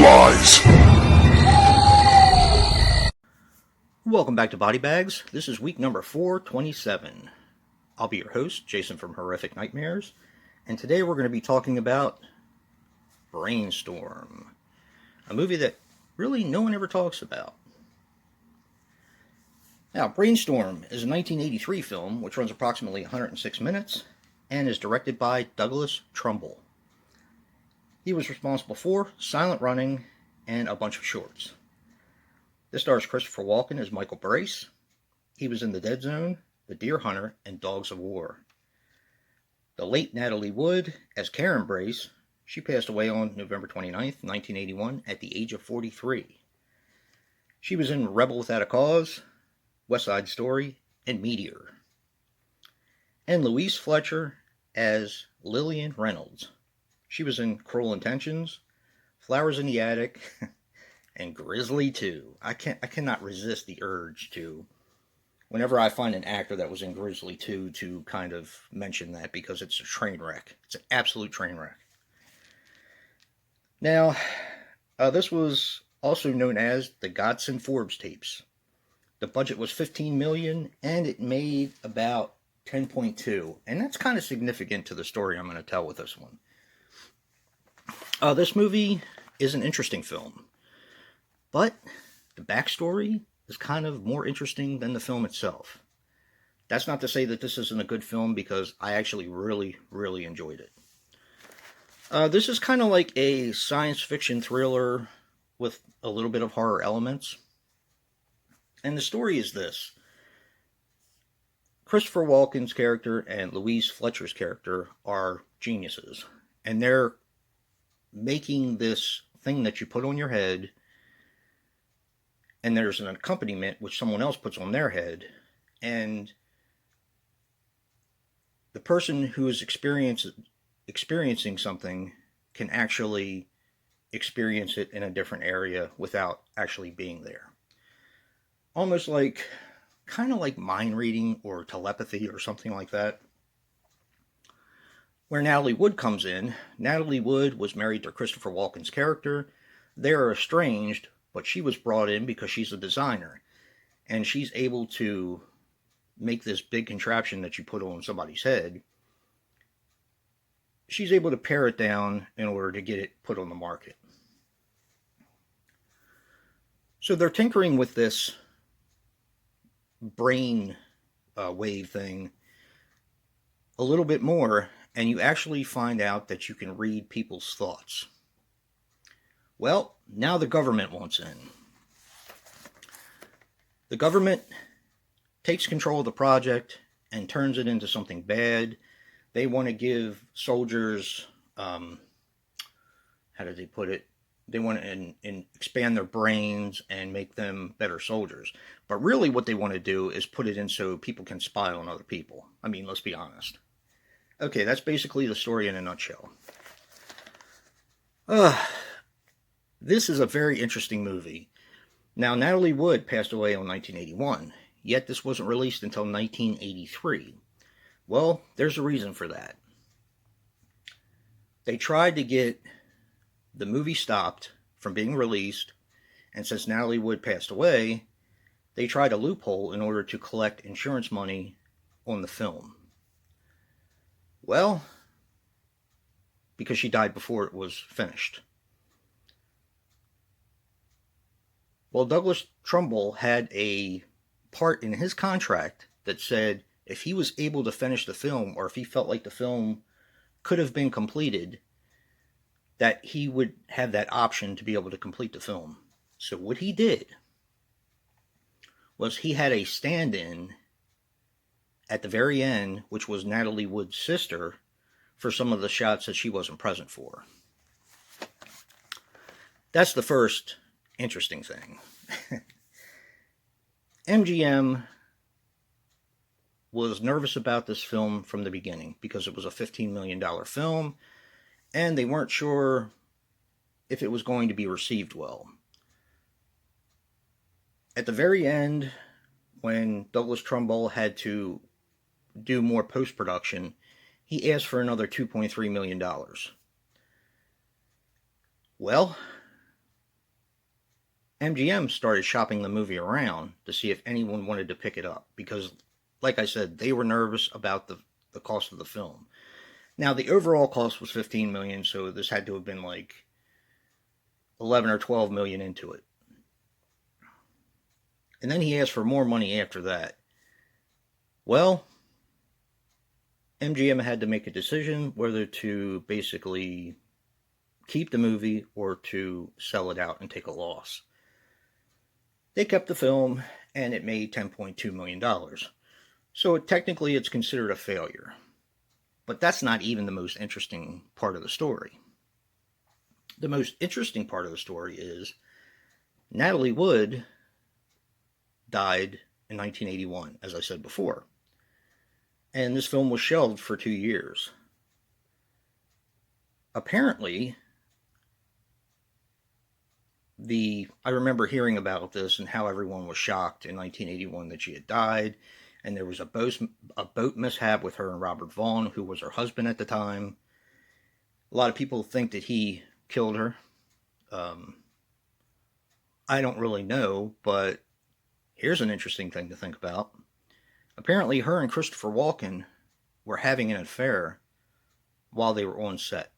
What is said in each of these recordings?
lies. Welcome back to BodyBags. This is week number 427. I'll be your host, Jason from Horrific Nightmares, and today we're going to be talking about Brainstorm, a movie that really no one ever talks about. Now, Brainstorm is a 1983 film which runs approximately 106 minutes and is directed by Douglas Trumbull. He was responsible for Silent Running and a bunch of shorts. This stars Christopher Walken as Michael Brace. He was in The Dead Zone, The Deer Hunter, and Dogs of War. The late Natalie Wood as Karen Brace. She passed away on November 29th, 1981 at the age of 43. She was in Rebel Without a Cause, West Side Story, and Meteor. And Louise Fletcher as Lillian Reynolds. She was in Cruel Intentions, Flowers in the Attic, and Grizzly 2. I cannot resist the urge to, whenever I find an actor that was in Grizzly 2, to kind of mention that, because it's a train wreck. It's an absolute train wreck. Now, this was also known as the Godson Forbes tapes. The budget was $15 million, and it made about $10.2, and that's kind of significant to the story I'm going to tell with this one. This movie is an interesting film, but the backstory is kind of more interesting than the film itself. That's not to say that this isn't a good film, because I actually really enjoyed it. This is kind of like a science fiction thriller with a little bit of horror elements. And the story is this. Christopher Walken's character and Louise Fletcher's character are geniuses. And they're making this thing that you put on your head, and there's an accompaniment which someone else puts on their head, and the person who is experiencing something can actually experience it in a different area without actually being there. Almost like, kind of like mind reading or telepathy or something like that. Where Natalie Wood comes in, Natalie Wood was married to Christopher Walken's character. They are estranged, but she was brought in because she's a designer. And she's able to make this big contraption that you put on somebody's head. She's able to pare it down in order to get it put on the market. So they're tinkering with this brain wave thing a little bit more, and you actually find out that you can read people's thoughts. Well, now the government wants in. The government takes control of the project and turns it into something bad. They want to give soldiers, how did they put it? They want to expand their brains and make them better soldiers. But really what they want to do is put it in so people can spy on other people. I mean, let's be honest. Okay, that's basically the story in a nutshell. This is a very interesting movie. Now, Natalie Wood passed away in 1981, yet this wasn't released until 1983. Well, there's a reason for that. They tried to get the movie stopped from being released, and since Natalie Wood passed away, they tried a loophole in order to collect insurance money on the film. Well, because she died before it was finished. Well, Douglas Trumbull had a part in his contract that said if he was able to finish the film, or if he felt like the film could have been completed, that he would have that option to be able to complete the film. So what he did was he had a stand-in at the very end, which was Natalie Wood's sister, for some of the shots that she wasn't present for. That's the first interesting thing. MGM was nervous about this film from the beginning because it was a $15 million film, and they weren't sure if it was going to be received well. At the very end, when Douglas Trumbull had to do more post-production, he asked for another $2.3 million. Well, MGM started shopping the movie around to see if anyone wanted to pick it up because, like I said, they were nervous about the cost of the film. Now, the overall cost was 15 million, so this had to have been like 11 or 12 million into it. And then he asked for more money after that. Well, MGM had to make a decision whether to basically keep the movie or to sell it out and take a loss. They kept the film and it made $10.2 million. So technically it's considered a failure. But that's not even the most interesting part of the story. The most interesting part of the story is Natalie Wood died in 1981, as I said before. And this film was shelved for 2 years. Apparently, I remember hearing about this and how everyone was shocked in 1981 that she had died, and there was a boat mishap with her and Robert Vaughn, who was her husband at the time. A lot of people think that he killed her. I don't really know, but here's an interesting thing to think about. Apparently, her and Christopher Walken were having an affair while they were on set.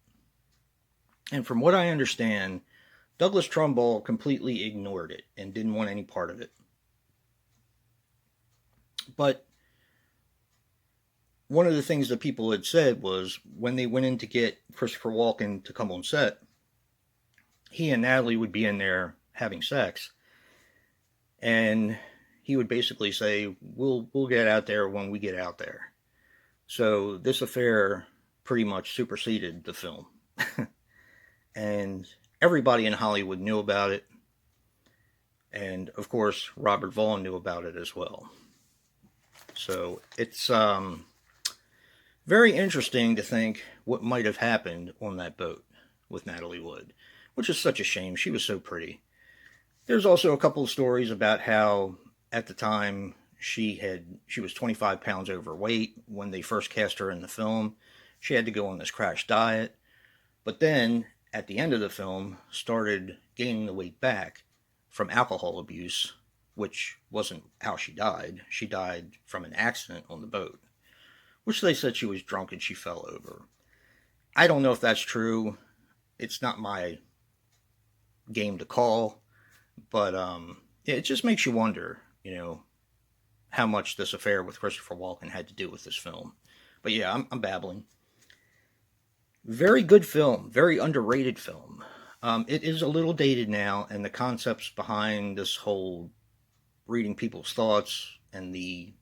And from what I understand, Douglas Trumbull completely ignored it and didn't want any part of it. But one of the things that people had said was when they went in to get Christopher Walken to come on set, he and Natalie would be in there having sex. And he would basically say, we'll get out there when we get out there. So this affair pretty much superseded the film. And everybody in Hollywood knew about it. And, of course, Robert Vaughn knew about it as well. So it's very interesting to think what might have happened on that boat with Natalie Wood, which is such a shame. She was so pretty. There's also a couple of stories about how at the time she was 25 pounds overweight when they first cast her in the film. She had to go on this crash diet. But then at the end of the film started gaining the weight back from alcohol abuse, which wasn't how she died. She died from an accident on the boat, which they said she was drunk and she fell over. I don't know if that's true. It's not my game to call, but it just makes you wonder, how much this affair with Christopher Walken had to do with this film. But yeah, I'm babbling. Very good film, very underrated film. It is a little dated now, and the concepts behind this whole reading people's thoughts and the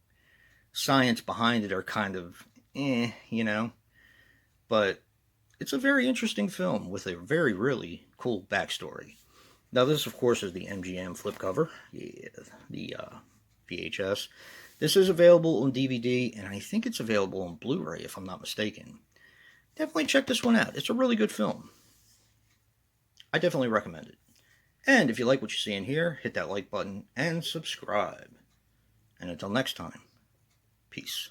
science behind it are kind of but it's a very interesting film with a very, really cool backstory. Now this, of course, is the MGM flip cover, the VHS. This is available on DVD, and I think it's available on Blu-ray, if I'm not mistaken. Definitely check this one out. It's a really good film. I definitely recommend it. And if you like what you see in here, hit that like button and subscribe. And until next time, peace.